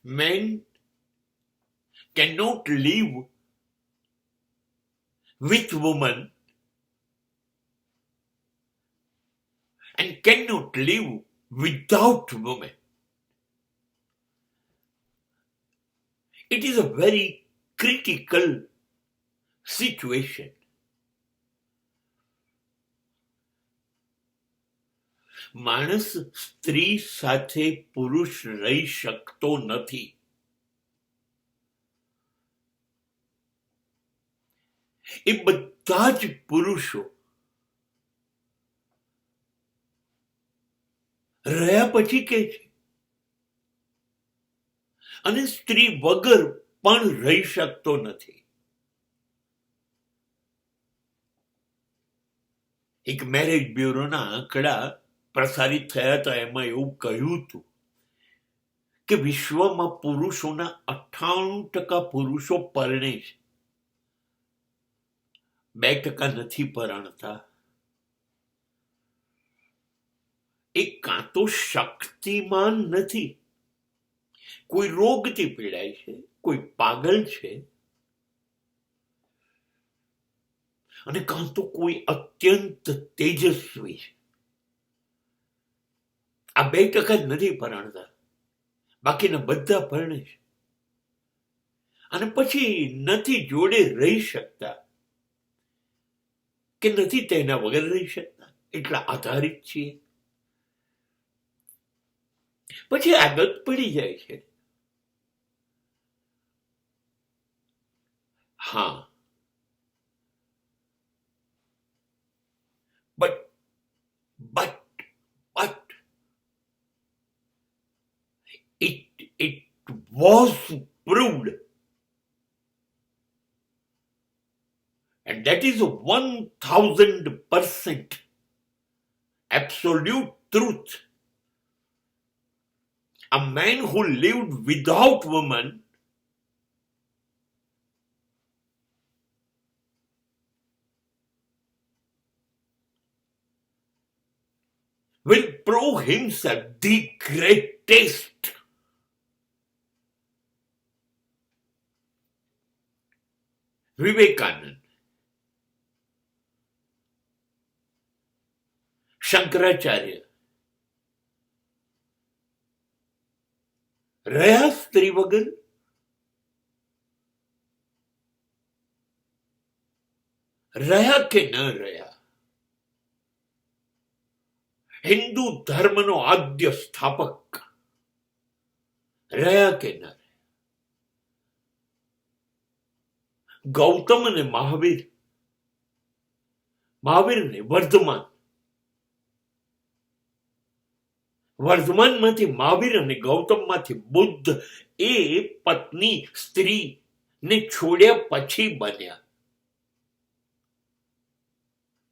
Men cannot live with women and cannot live without women. It is a very critical situation. માણસ સ્ત્રી સાથે પુરુષ રહી શકતો નથી. એ બધા જ પુરુષો રહ્યા પછી કે છે, અને સ્ત્રી વગર પણ રહી શકતો નથી. એક મેરેજ બ્યુરોના આંકડા પ્રસારિત થયા હતા. એમાં એવું કહ્યું હતું કે વિશ્વમાં પુરુષોના 98% પુરુષો પરણે છે, 2% નથી પરણતા. એ કાં તો શક્તિમાન નથી, કોઈ રોગથી પીડાય છે, કોઈ પાગલ છે, અને કાં તો કોઈ અત્યંત તેજસ્વી છે. આ 2% જ નથી પરણતા, બાકીના બધા પરણે છે. અને પછી નથી જોડે રહી શકતા કે નથી તેના વગર રહી શકતા, એટલા આધારિત છીએ. પછી આદત પડી જાય છે. હા, but it was proved, and that is 1000% absolute truth. A man who lived without woman will prove himself the greatest. Vivekanand, Shankaracharya રહ્યા સ્ત્રી વગર? રહ્યા કે ન રહ્યા? હિન્દુ ધર્મનો આદ્ય સ્થાપક રહ્યા કે ન રહ્યા? ગૌતમ અને મહાવીર, મહાવીરને વર્ધમાન, વર્ધમાનમાંથી મહાવીર અને ગૌતમમાંથી બુદ્ધ એ પત્ની સ્ત્રી ને છોડ્યા પછી બન્યા.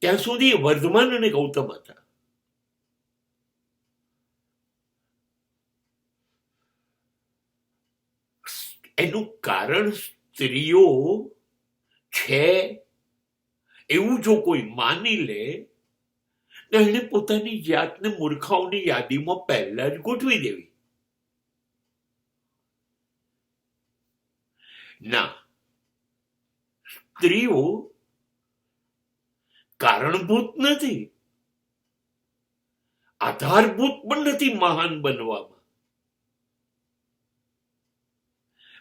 ત્યાં સુધી વર્ધમાન અને ગૌતમ હતા. એનું કારણ સ્ત્રીઓ છે એવું જો કોઈ માની લે તો એને પોતાની જાતને મૂર્ખાઓની યાદીમાં પહેલા જ ગોઠવી દેવી. ના, સ્ત્રીઓ કારણભૂત નથી, આધારભૂત પણ નથી મહાન બનવામાં.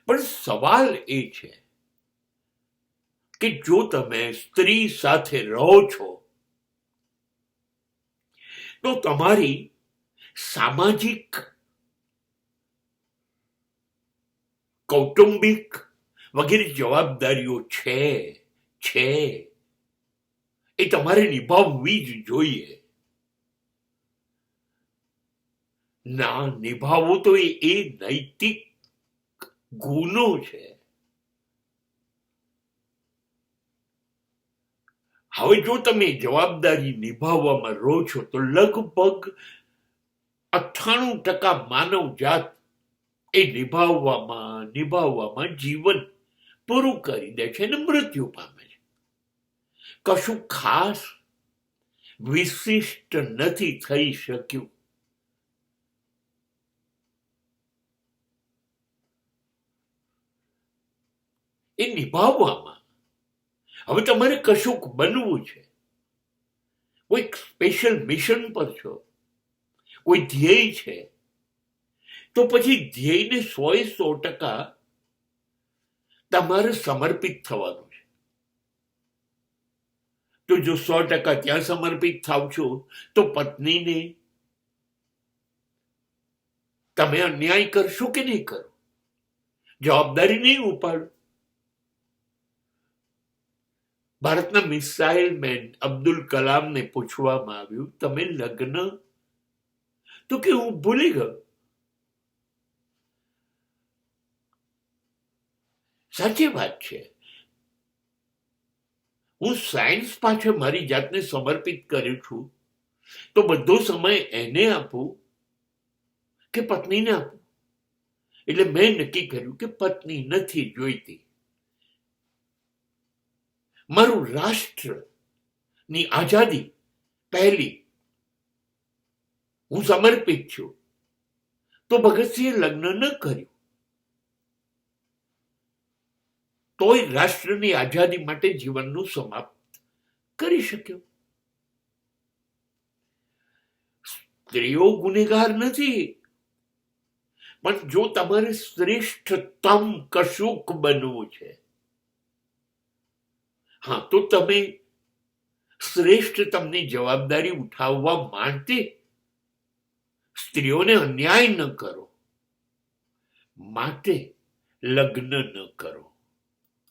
પણ સવાલ એ છે કે જો તમે સ્ત્રી સાથે રહો છો તો તમારી સામાજિક, કૌટુંબિક વગેરે જવાબદારીઓ છે એ તમારે નિભાવવી જ જોઈએ. ના નિભાવો તો એ નૈતિક ગુનો છે. હવે જો તમે જવાબદારી નિભાવવામાં રહો છો તો લગભગ 98% માનવ જાત એ નિભાવવામાં જીવન પૂરું કરી દે છે અને મૃત્યુ પામે છે. કશું ખાસ વિશિષ્ટ નથી થઈ શક્યું. એ નિભાવવામાં. હવે તમારે કશુંક બનવું છે, કોઈ સ્પેશિયલ મિશન પર છો, કોઈ ધ્યેય છે, તો પછી ધ્યેયને 100% તમારે સમર્પિત થવાનું છે. તો જો 100% ત્યાં સમર્પિત થાવ છો, તો પત્નીને તમે અન્યાય કરશો કે નહીં કરો? જવાબદારી નહીં ઉપાડો? ભારતના મિસાઇલ મેન અબ્દુલ કલામને પૂછવામાં આવ્યું, તમે લગ્ન? તો કે હું ભૂલી ગયો. સાચી વાત છે. હું સાયન્સ પાછળ મારી જાતને સમર્પિત કર્યું છું, તો બધો સમય એને આપું કે પત્નીને આપું? એટલે મેં નક્કી કર્યું કે પત્ની નથી જોઈતી. મારું રાષ્ટ્રની આઝાદી પહેલી, હું સમર્પિત છું. તો ભગતસિંહે લગ્ન ન કર્યું, તોય રાષ્ટ્રની આઝાદી માટે જીવનનું સમાપ્ત કરી શક્યો. સ્ત્રીઓ ગુનેગાર નથી, પણ જો તમારે શ્રેષ્ઠતમ કશુંક બનવું છે, હા, તો તમે શ્રેષ્ઠતમની જવાબદારી ઉઠાવવા માટે સ્ત્રીઓને અન્યાય ન કરો, માટે લગ્ન ન કરો.